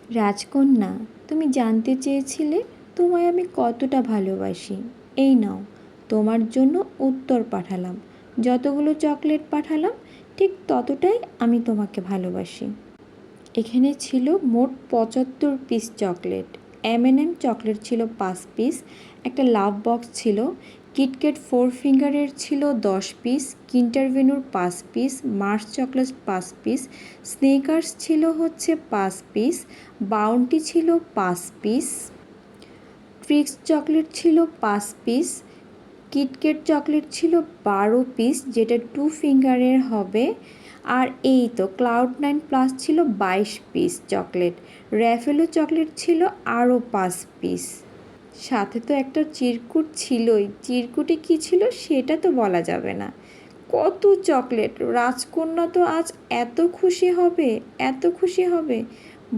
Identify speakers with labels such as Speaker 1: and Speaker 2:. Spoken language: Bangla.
Speaker 1: রাজকন্যা, তুমি জানতে চেয়েছিলে তোমায় আমি কতটা ভালোবাসি। এই নাও, তোমার জন্য উত্তর পাঠালাম। যতগুলো চকলেট পাঠালাম ঠিক ততটাই আমি তোমাকে ভালোবাসি। এখানে ছিল মোট ৭৫ পিস চকলেট। M&M চকলেট ছিল ৫ পিস, একটা লাভ বক্স ছিল, কিটক্যাট 4 ফিঙ্গারের ছিল 10 পিস, কিন্ডার ভেনুর 5 piece, Mars chocolate 5 piece, Snickers ছিল 5 পিস, বাউন্টি ছিল 5 পিস, ট্রিক্স চকলেট ছিল 5 পিস, কিটক্যাট চকলেট ছিল 12 পিস, যেটা 2 ফিঙ্গারের হবে। আর এই তো ক্লাউড9 প্লাস ছিল 22 পিস চকলেট। র্যাফেলো চকলেট ছিল আরও 5 পিস। সাথে তো একটা চিরকুট ছিলই। চিরকুটে কী ছিল সেটা তো বলা যাবে না। কত চকলেট! রাজকন্যা তো আজ এত খুশি হবে, এত খুশি হবে।